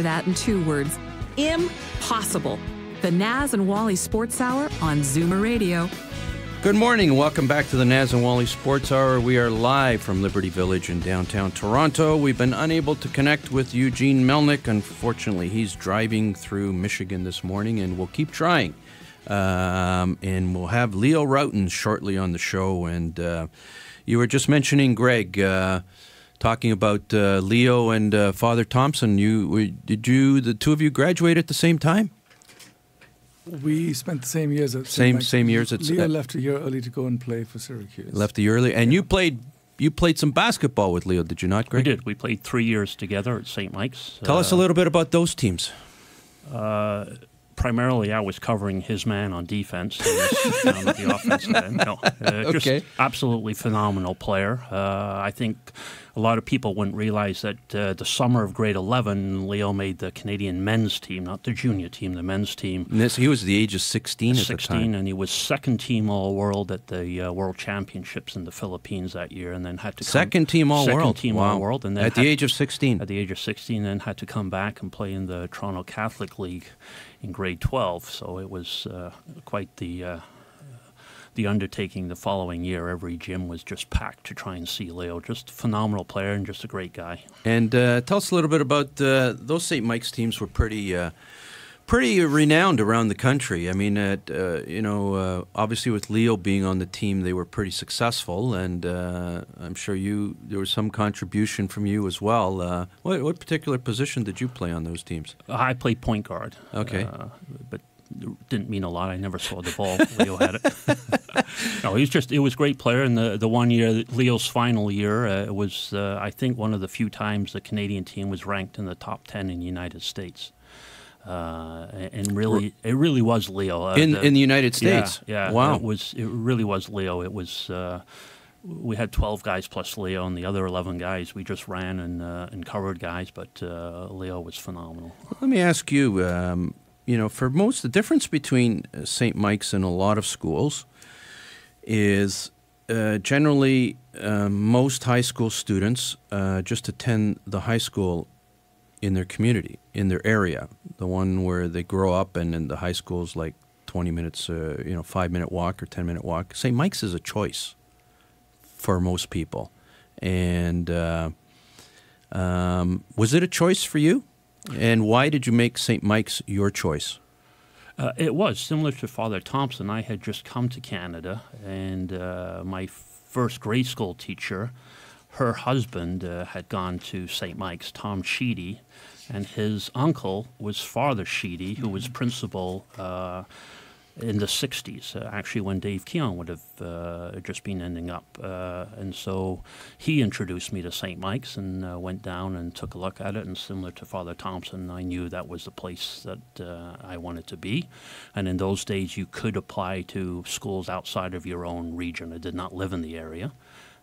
that in 2 words. Impossible. The Naz and Wally Sports Hour on Zoomer Radio. Good morning. Welcome back to the Naz and Wally Sports Hour. We are live from Liberty Village in downtown Toronto. We've been unable to connect with Eugene Melnyk. Unfortunately, he's driving through Michigan this morning, and we'll keep trying. And we'll have Leo Rautins shortly on the show. And you were just mentioning Greg, talking about Leo and Father Thompson. Did the two of you graduate at the same time? We spent the same years at same years at Leo left a year early to go and play for Syracuse. Left a year early, and you played some basketball with Leo, did you not, Greg? We did. We played 3 years together at St.Michaels. Tell us a little bit about those teams. Primarily, I was covering his man on defense. He was down at the offensive end. No, just absolutely phenomenal player. I think a lot of people wouldn't realize that the summer of grade 11, Leo made the Canadian men's team, not the junior team, the men's team. He was the age of 16 at the time. And he was second team All-World at the World Championships in the Philippines that year, and then had to second team All-World. Second team All-World, and then at the age of 16. At the age of 16, then had to come back and play in the Toronto Catholic League in grade 12. So it was quite the undertaking the following year. Every gym was just packed to try and see Leo. Just a phenomenal player and just a great guy. And tell us a little bit about those St. Mike's teams. Were pretty renowned around the country. I mean, obviously with Leo being on the team, they were pretty successful, and I'm sure there was some contribution from you as well. What particular position did you play on those teams? I played point guard. Okay. But it didn't mean a lot. I never saw the ball. Leo had it. No, it was a great player. And the 1 year, Leo's final year, it was, I think, one of the few times the Canadian team was ranked in the top 10 in the United States. And really, it really was Leo. In the United States? Yeah. Wow. It really was Leo. It was... we had 12 guys plus Leo, and the other 11 guys, we just ran and covered guys, but Leo was phenomenal. Let me ask you, for the difference between St. Mike's and a lot of schools is generally most high school students just attend the high school in their community, in their area, the one where they grow up, and then the high school is like 20 minutes, 5-minute walk or 10-minute walk. St. Mike's is a choice for most people. And was it a choice for you? And why did you make St. Mike's your choice? It was similar to Father Thompson. I had just come to Canada, and my first grade school teacher, her husband had gone to St. Mike's, Tom Sheedy, and his uncle was Father Sheedy, who was principal in the 60s, actually when Dave Keon would have just been ending up. And so he introduced me to St. Mike's and went down and took a look at it. And similar to Father Thompson, I knew that was the place that I wanted to be. And in those days, you could apply to schools outside of your own region. I did not live in the area,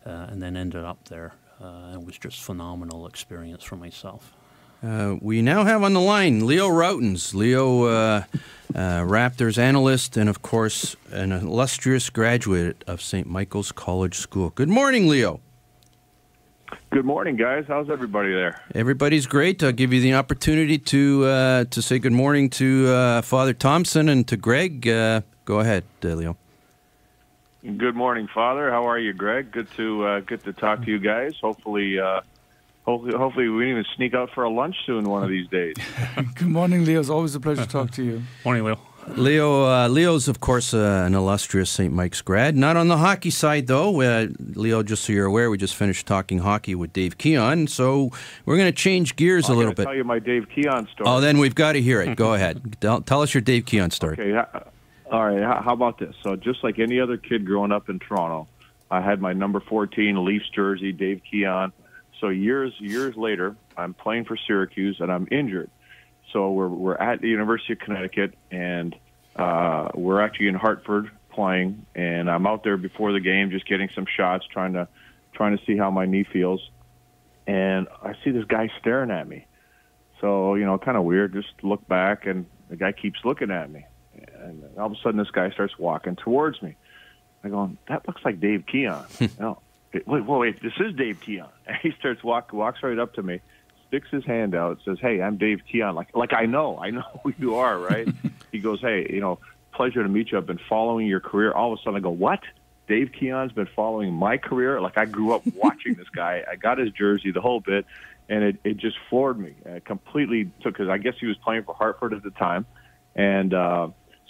and then ended up there. It was just a phenomenal experience for myself. We now have on the line Leo Rautins. Leo, Raptors analyst, and of course an illustrious graduate of St.Michaels College School. Good morning, Leo. Good morning, guys. How's everybody there? Everybody's great. I'll give you the opportunity to say good morning to Father Thompson and to Greg. Go ahead, Leo. Good morning, Father. How are you, Greg? Good to talk to you guys. Hopefully we can even sneak out for a lunch soon one of these days. Good morning, Leo. It's always a pleasure to talk to you. Morning, Leo. Leo's, of course, an illustrious St. Mike's grad. Not on the hockey side, though. Leo, just so you're aware, we just finished talking hockey with Dave Keon, so we're going to change gears a little bit. I'll tell you my Dave Keon story. Oh, then we've got to hear it. Go ahead. Tell us your Dave Keon story. Okay. All right. How about this? So just like any other kid growing up in Toronto, I had my number 14 Leafs jersey, Dave Keon. So years later, I'm playing for Syracuse, and I'm injured. So we're at the University of Connecticut, and we're actually in Hartford playing, and I'm out there before the game just getting some shots, trying to see how my knee feels. And I see this guy staring at me. So, kind of weird, just look back, and the guy keeps looking at me. And all of a sudden, this guy starts walking towards me. I go, that looks like Dave Keon. No. Wait, this is Dave Keon. And he starts walks right up to me, sticks his hand out, says, "Hey, I'm Dave Keon." Like I know who you are, right? He goes, "Hey, pleasure to meet you. I've been following your career." All of a sudden, I go, "What? Dave Keon's been following my career?" Like, I grew up watching this guy. I got his jersey, the whole bit, and it just floored me. It completely took, because I guess he was playing for Hartford at the time, and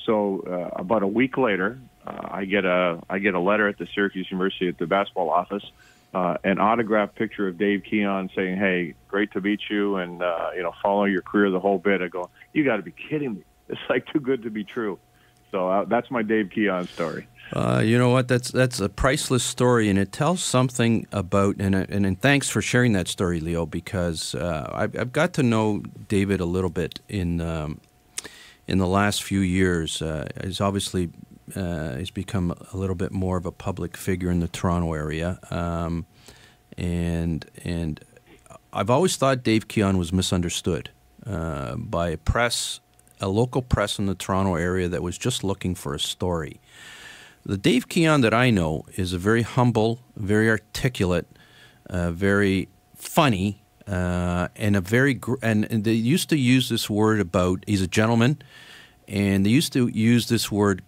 so about a week later, I get a letter at the Syracuse University at the basketball office, an autographed picture of Dave Keon saying, "Hey, great to meet you, and following your career, the whole bit." I go, "You got to be kidding me! It's like too good to be true." So that's my Dave Keon story. You know what? That's a priceless story, and it tells something about. And thanks for sharing that story, Leo, because I've got to know David a little bit in the last few years. He's obviously he's become a little bit more of a public figure in the Toronto area, and I've always thought Dave Keon was misunderstood by a local press in the Toronto area that was just looking for a story. The Dave Keon that I know is a very humble, very articulate, very funny, and they used to use this word about, he's a gentleman, and they used to use this word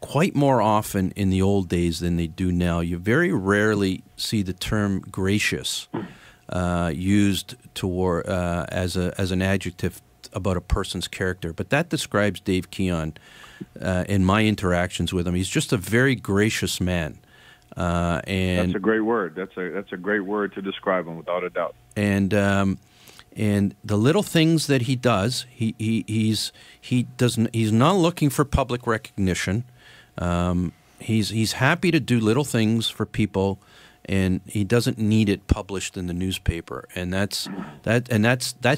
quite more often in the old days than they do now. You very rarely see the term gracious used as an adjective about a person's character, but that describes Dave Keon in my interactions with him. He's just a very gracious man, and that's a great word. That's a great word to describe him, without a doubt. And the little things that he does, he's not looking for public recognition. He's happy to do little things for people, and he doesn't need it published in the newspaper. And that's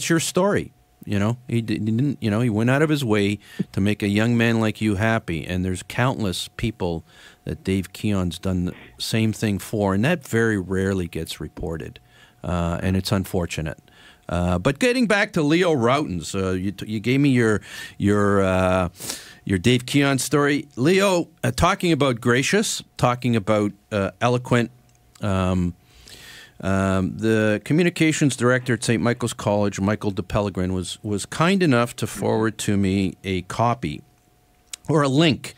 your story. He didn't. He went out of his way to make a young man like you happy. And there's countless people that Dave Keon's done the same thing for, and that very rarely gets reported, and it's unfortunate. But getting back to Leo Rautins, you gave me your Dave Keon story, Leo. Talking about gracious, talking about eloquent. The communications director at St.Michaels College, Michael DePellegrin, was kind enough to forward to me a copy or a link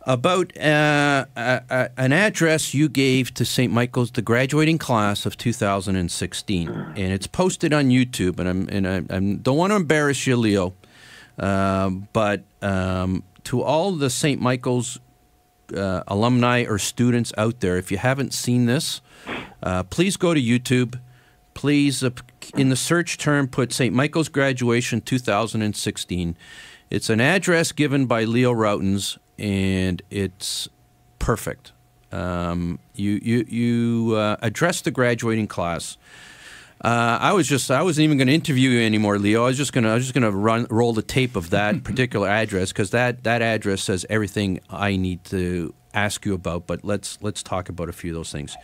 about an address you gave to St. Michael's, the graduating class of 2016, and it's posted on YouTube. And I don't want to embarrass you, Leo, but to all the St. Michael's alumni or students out there, if you haven't seen this, please go to YouTube. Please, in the search term, put St. Michael's graduation 2016. It's an address given by Leo Rautins, and it's perfect. You addressed the graduating class. I wasn't even going to interview you anymore, Leo. I was just gonna roll the tape of that particular address, because that address says everything I need to ask you about. But let's talk about a few of those things.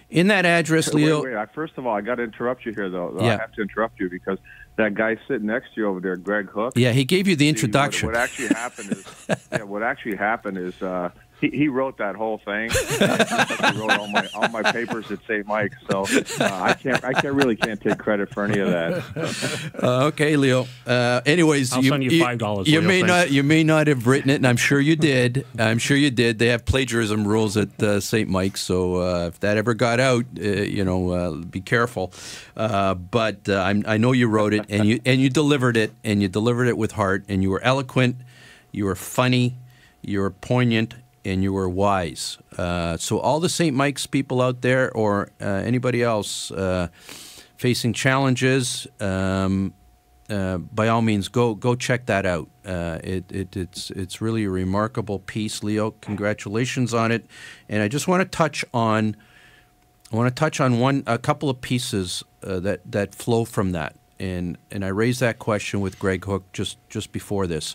In that address, Leo. Wait. First of all, I got to interrupt you here, though. Yeah. I have to interrupt you because that guy sitting next to you over there, Greg Hook. Yeah, he gave you the introduction. What actually happened is, he wrote that whole thing. He wrote all my papers at St. Mike's, so I can't take credit for any of that. Okay, Leo. Anyways, I'll send you $5. You may not have written it, and I'm sure you did. They have plagiarism rules at St. Mike's, so if that ever got out, be careful. But I know you wrote it, and you delivered it, and you delivered it with heart, and you were eloquent, you were funny, you were poignant, and you were wise. So all the St. Mike's people out there, or anybody else facing challenges, by all means, go check that out. It's really a remarkable piece, Leo. Congratulations on it. And I just want to touch on a couple of pieces that flow from that. And I raised that question with Greg Hook just before this.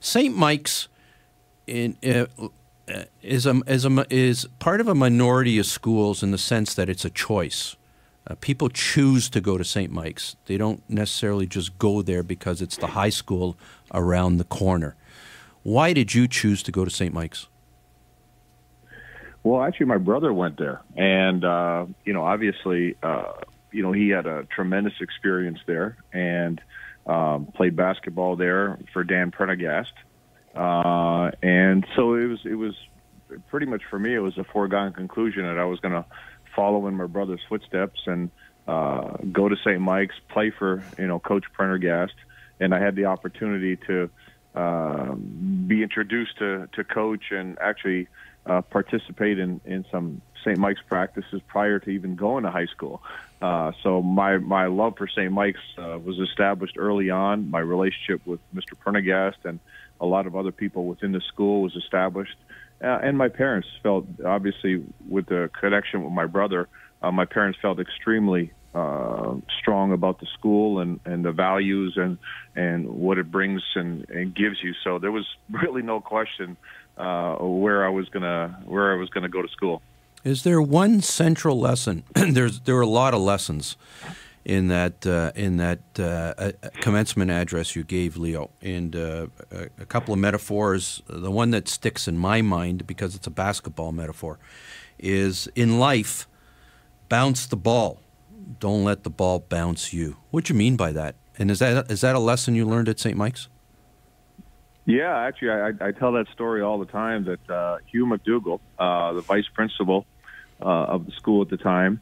St. Mike's is part of a minority of schools in the sense that it's a choice. People choose to go to St. Mike's. They don't necessarily just go there because it's the high school around the corner. Why did you choose to go to St. Mike's? Well, actually, my brother went there, and obviously, he had a tremendous experience there and played basketball there for Dan Prendergast. And so it was pretty much for me, it was a foregone conclusion that I was going to follow in my brother's footsteps and go to St. Mike's, play for, Coach Prendergast. And I had the opportunity to be introduced to Coach and actually participate in some St. Mike's practices prior to even going to high school. So my love for St. Mike's was established early on. My relationship with Mr. Prendergast and a lot of other people within the school was established. And my parents felt, obviously, with the connection with my brother, my parents felt extremely strong about the school and the values and what it brings and gives you. So there was really no question where I was gonna go to school. Is there one central lesson? There are a lot of lessons in that commencement address you gave, Leo, and a couple of metaphors. The one that sticks in my mind, because it's a basketball metaphor, is in life, bounce the ball. Don't let the ball bounce you. What do you mean by that? And is that a lesson you learned at St. Mike's? Yeah, actually, I tell that story all the time. That Hugh McDougall, the vice principal of the school at the time,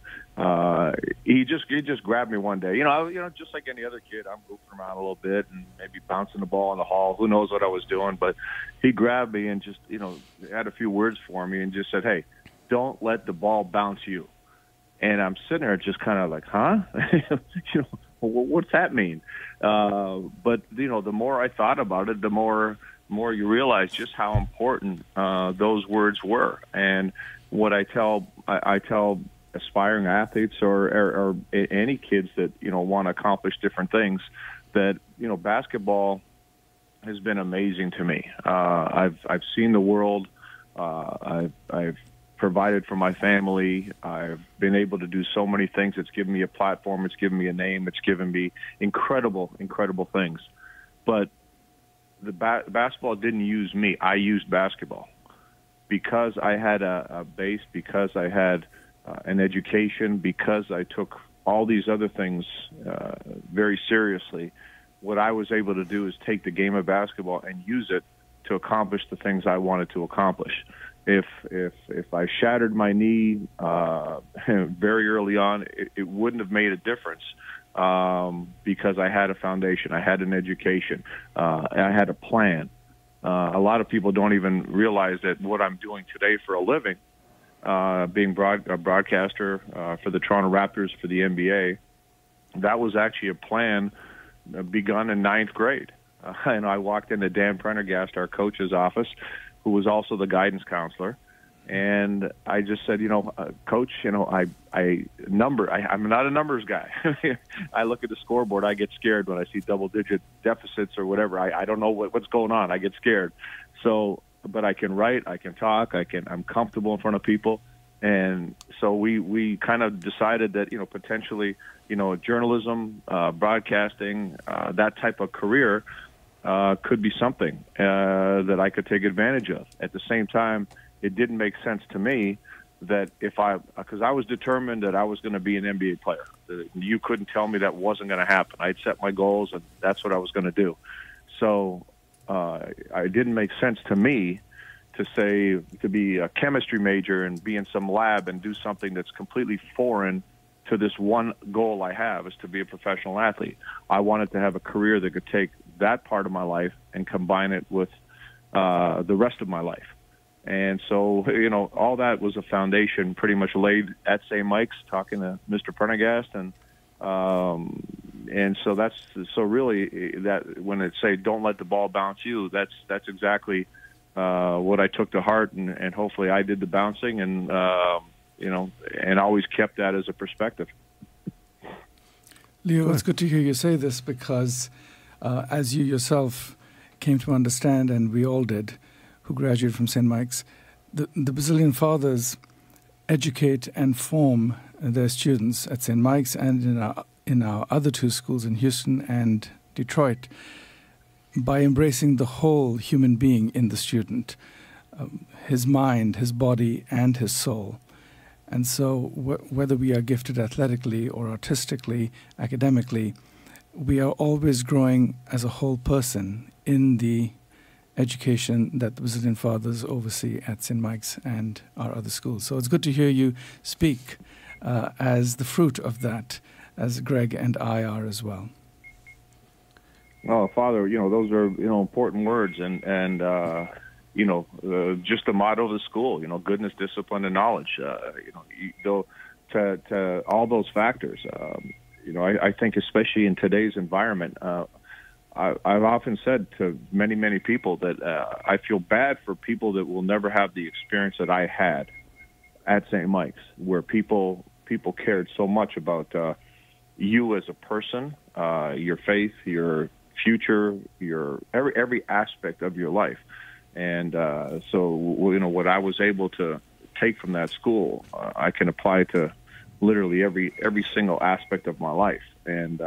he just grabbed me one day. Just like any other kid, I'm goofing around a little bit and maybe bouncing the ball in the hall. Who knows what I was doing? But he grabbed me and just had a few words for me and just said, "Hey, don't let the ball bounce you." And I'm sitting there just kind of like, huh? What's that mean? But, the more I thought about it, the more you realize just how important those words were. And what I tell aspiring athletes or any kids that, want to accomplish different things, that, basketball has been amazing to me. I've seen the world. I've provided for my family. I've been able to do so many things. It's given me a platform. It's given me a name. It's given me incredible, incredible things. But the basketball didn't use me. I used basketball. Because I had a base, because I had an education, because I took all these other things very seriously, what I was able to do is take the game of basketball and use it to accomplish the things I wanted to accomplish. If I shattered my knee very early on, it wouldn't have made a difference because I had a foundation, I had an education, I had a plan. A lot of people don't even realize that what I'm doing today for a living, being a broadcaster for the Toronto Raptors for the NBA, that was actually a plan begun in 9th grade. And I walked into Dan Prendergast, our coach's office, who was also the guidance counselor. And I just said, Coach, I'm not a numbers guy. I look at the scoreboard, I get scared when I see double-digit deficits or whatever. I don't know what's going on. I get scared. So, but I can write, I can talk, I'm comfortable in front of people. And so we kind of decided that, potentially, journalism, broadcasting, that type of career could be something that I could take advantage of. At the same time, it didn't make sense to me that because I was determined that I was going to be an NBA player. You couldn't tell me that wasn't going to happen. I'd set my goals, and that's what I was going to do. So it didn't make sense to me to be a chemistry major and be in some lab and do something that's completely foreign to this one goal I have, is to be a professional athlete. I wanted to have a career that could take that part of my life and combine it with the rest of my life. And so, all that was a foundation pretty much laid at St. Mike's, talking to Mr. Prendergast. And so really that when it say, don't let the ball bounce you, that's exactly what I took to heart. And hopefully I did the bouncing and always kept that as a perspective. Leo, it's good to hear you say this because as you yourself came to understand, and we all did, who graduated from St. Mike's, the Brazilian fathers educate and form their students at St. Mike's and in our other two schools in Houston and Detroit by embracing the whole human being in the student, his mind, his body, and his soul. And so whether we are gifted athletically or artistically, academically, we are always growing as a whole person in the education that the Brazilian fathers oversee at St. Mike's and our other schools. So it's good to hear you speak as the fruit of that, as Greg and I are as well. Well, Father, those are, important words, and just the motto of the school, goodness, discipline, and knowledge. To all those factors. I think especially in today's environment, I've often said to many, many people that I feel bad for people that will never have the experience that I had at St. Mike's, where people cared so much about you as a person, your faith, your future, your every aspect of your life. And so, what I was able to take from that school, I can apply to literally every single aspect of my life. And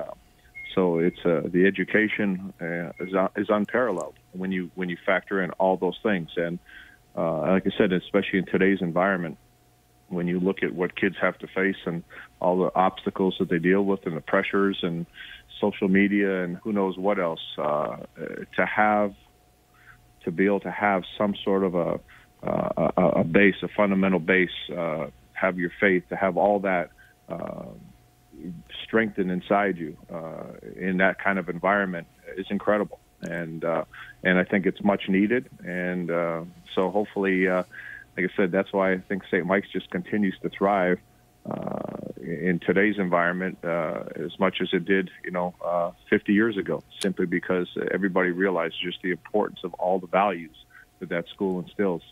so it's the education is unparalleled when you factor in all those things. And like I said, especially in today's environment, when you look at what kids have to face and all the obstacles that they deal with and the pressures and social media and who knows what else, to be able to have some sort of a base, a fundamental base, have your faith, to have all that strengthened inside you in that kind of environment is incredible. And I think it's much needed. And so hopefully, like I said, that's why I think St. Mike's just continues to thrive in today's environment as much as it did, 50 years ago, simply because everybody realized just the importance of all the values that school instills.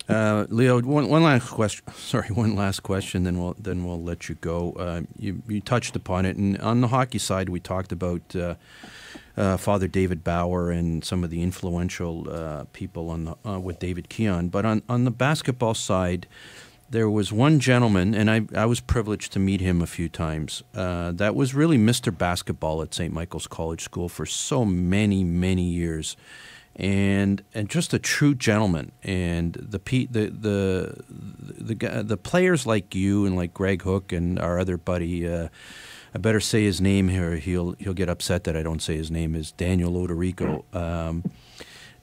Leo, one last question. Sorry, one last question. Then we'll let you go. You touched upon it, and on the hockey side, we talked about Father David Bauer and some of the influential people with David Keon. But on the basketball side, there was one gentleman, and I was privileged to meet him a few times. That was really Mr. Basketball at St. Michael's College School for so many, many years. And just a true gentleman, and the players like you and like Greg Hook and our other buddy, I better say his name here. He'll get upset that I don't say his name. Is Daniel Odorico.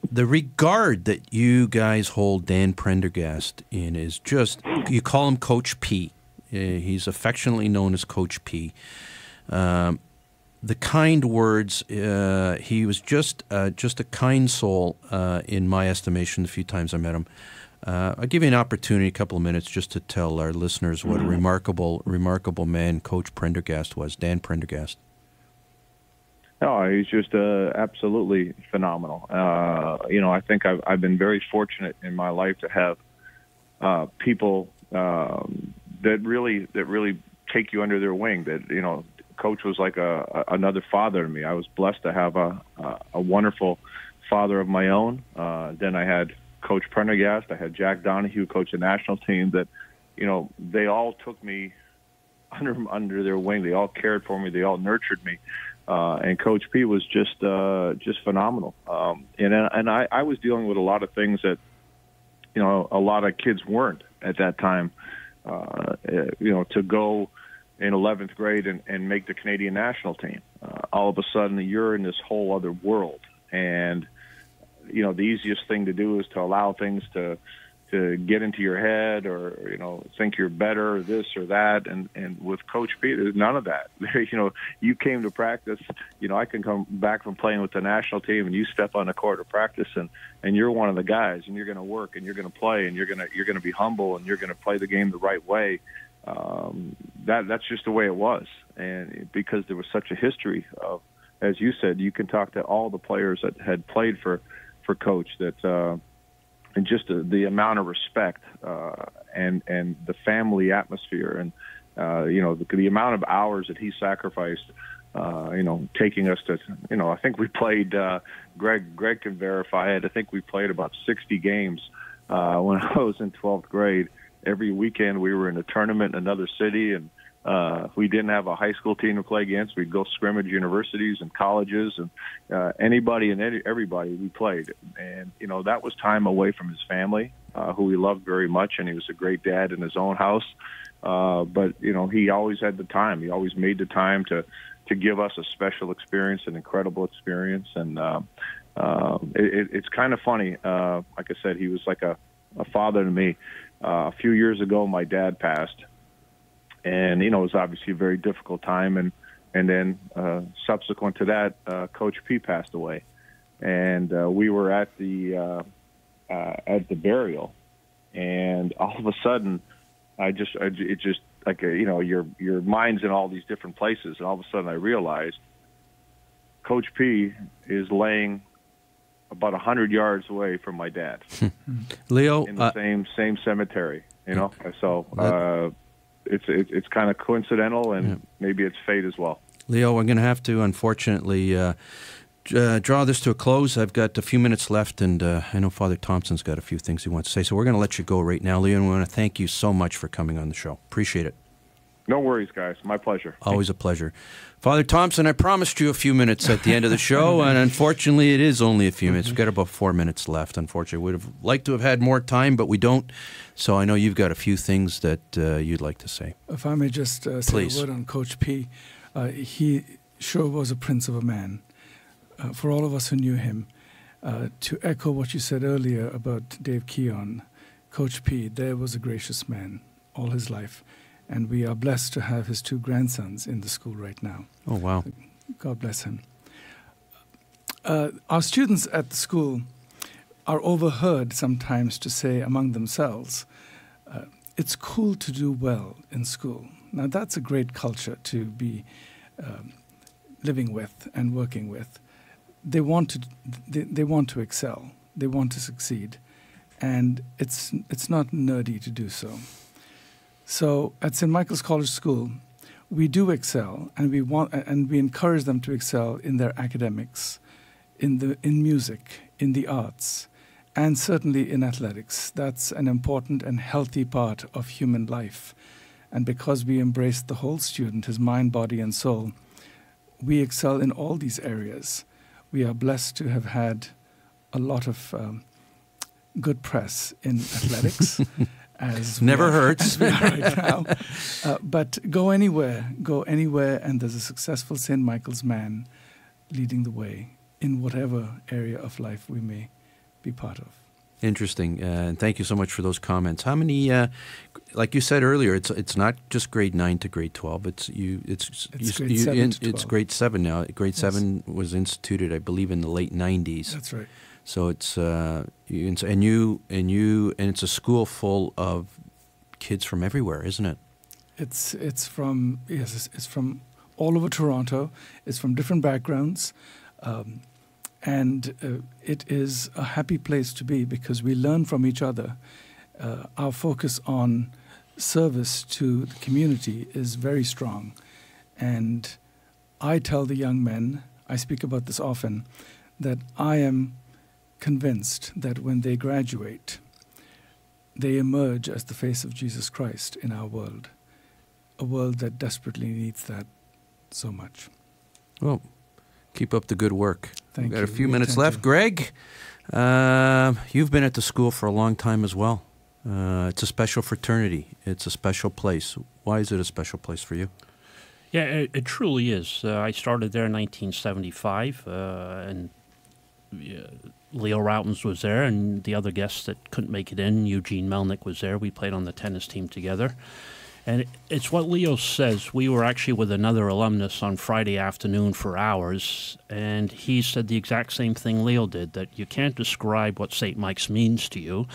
The regard that you guys hold Dan Prendergast in is just, you call him Coach P. He's affectionately known as Coach P. The kind words, he was just a kind soul in my estimation the few times I met him. I'll give you an opportunity, a couple of minutes, just to tell our listeners what a remarkable man Coach Prendergast was, Dan Prendergast. No, he's just absolutely phenomenal. I think I've been very fortunate in my life to have people that really take you under their wing. That Coach was like another father to me. I was blessed to have a wonderful father of my own. Then I had Coach Prendergast. I had Jack Donahue, coach the national team. That they all took me under their wing. They all cared for me. They all nurtured me. And Coach P was just phenomenal. And I was dealing with a lot of things that a lot of kids weren't at that time. To go in 11th grade and make the Canadian national team. All of a sudden, you're in this whole other world. And, the easiest thing to do is to allow things to get into your head or, think you're better or this or that. And with Coach P, there's none of that. You came to practice. I can come back from playing with the national team and you step on the court to practice and you're one of the guys and you're going to work and you're going to play and you're going to be humble and you're going to play the game the right way. That's just the way it was. And because there was such a history of, as you said, you can talk to all the players that had played for Coach that, and just the amount of respect, and the family atmosphere and, the amount of hours that he sacrificed, taking us to, I think we played, Greg can verify it. I think we played about 60 games, when I was in 12th grade. Every weekend we were in a tournament in another city and we didn't have a high school team to play against. We'd go scrimmage universities and colleges, and anybody and everybody we played. And, you know, that was time away from his family, who he loved very much, and he was a great dad in his own house. But, you know, he always had the time. He always made the time to give us a special experience, an incredible experience. And it's kind of funny. Like I said, he was like a father to me. A few years ago, my dad passed. And, you know, it was obviously a very difficult time. And then subsequent to that, Coach P passed away. And we were at the burial. And all of a sudden, it just like, you know, your mind's in all these different places. And all of a sudden I realized Coach P is laying about 100 yards away from my dad. Leo, in the same cemetery, you know? So, it's kind of coincidental, and maybe it's fate as well. Leo, we're going to have to, unfortunately, draw this to a close. I've got a few minutes left, and I know Father Thompson's got a few things he wants to say, so we're going to let you go right now, Leo, and we want to thank you so much for coming on the show. Appreciate it. No worries, guys. My pleasure. Always a pleasure. Father Thompson, I promised you a few minutes at the end of the show, and unfortunately it is only a few minutes. We've got about 4 minutes left, unfortunately. We'd have liked to have had more time, but we don't. So I know you've got a few things that you'd like to say. If I may just say Please. a word on Coach P. He sure was a prince of a man. For all of us who knew him, to echo what you said earlier about Dave Keon, Coach P, there was a gracious man all his life. And we are blessed to have his 2 grandsons in the school right now. Oh, wow. God bless him. Our students at the school are overheard sometimes to say among themselves, it's cool to do well in school. Now, that's a great culture to be living with and working with. They want to excel. They want to succeed. And it's not nerdy to do so. So at St. Michael's College School, we do excel, and we encourage them to excel in their academics, in music, in the arts, and certainly in athletics. That's an important and healthy part of human life. And because we embrace the whole student, his mind, body, and soul, we excel in all these areas. We are blessed to have had a lot of good press in athletics. As never hurts. Right now. But go anywhere, and there's a successful St. Michael's man leading the way in whatever area of life we may be part of. Interesting, and thank you so much for those comments. How many, like you said earlier, it's not just grade 9 to grade 12. It's grade 7 to 12. It's grade 7 now. Grade 7 was instituted, I believe, in the late 90s. That's right. So it's and it's a school full of kids from everywhere, isn't it? It's from all over Toronto. It's from different backgrounds, and it is a happy place to be because we learn from each other. Our focus on service to the community is very strong, and I tell the young men, I speak about this often, that I am convinced that when they graduate, they emerge as the face of Jesus Christ in our world, a world that desperately needs that so much. Well, keep up the good work. Thank you. We've got a few minutes left. Greg, you've been at the school for a long time as well. It's a special fraternity. It's a special place. Why is it a special place for you? Yeah, it truly is. I started there in 1975, and Leo Rautins was there, and the other guests that couldn't make it in, Eugene Melnyk was there. We played on the tennis team together. And it's what Leo says. We were actually with another alumnus on Friday afternoon for hours, and he said the exact same thing Leo did, that you can't describe what St. Mike's means to you.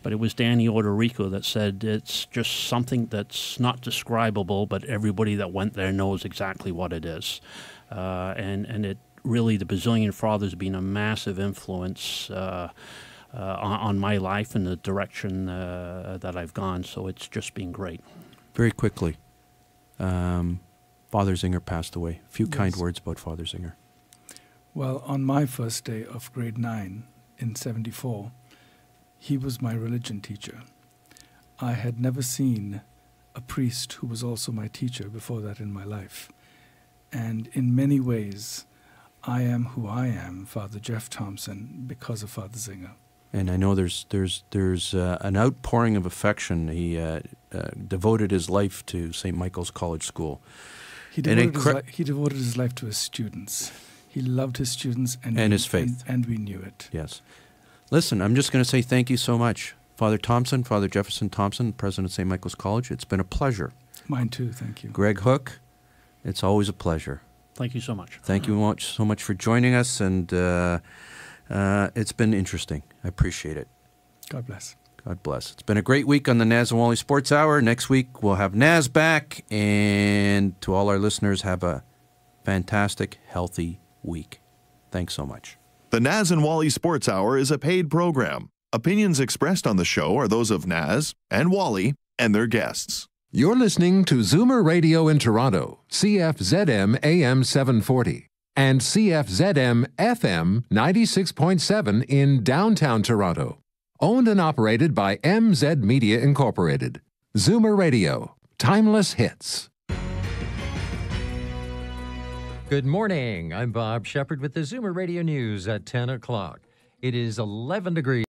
But it was Danny Orderico that said it's just something that's not describable, but everybody that went there knows exactly what it is. And it really, the Basilian Fathers being a massive influence on my life and the direction that I've gone. So it's just been great. Very quickly, Father Zinger passed away. A few kind words about Father Zinger. Well, on my first day of grade 9 in 74, he was my religion teacher. I had never seen a priest who was also my teacher before that in my life. And in many ways, I am who I am, Father Jeff Thompson, because of Father Zinger. And I know there's an outpouring of affection. He devoted his life to St.Michael's College School. He devoted his life to his students. He loved his students and his faith. And we knew it. Yes. Listen, I'm just going to say thank you so much. Father Thompson, Father Jefferson Thompson, President of St. Michael's College, it's been a pleasure. Mine too, thank you. Greg Hook, it's always a pleasure. Thank you so much. Thank you so much for joining us, and it's been interesting. I appreciate it. God bless. God bless. It's been a great week on the Naz Wally Sports Hour. Next week, we'll have Naz back, and to all our listeners, have a fantastic, healthy week. Thanks so much. The Naz and Wally Sports Hour is a paid program. Opinions expressed on the show are those of Naz and Wally and their guests. You're listening to Zoomer Radio in Toronto, CFZM AM 740, and CFZM FM 96.7 in downtown Toronto. Owned and operated by MZ Media Incorporated. Zoomer Radio, timeless hits. Good morning. I'm Bob Shepard with the Zoomer Radio News at 10 o'clock. It is 11 degrees.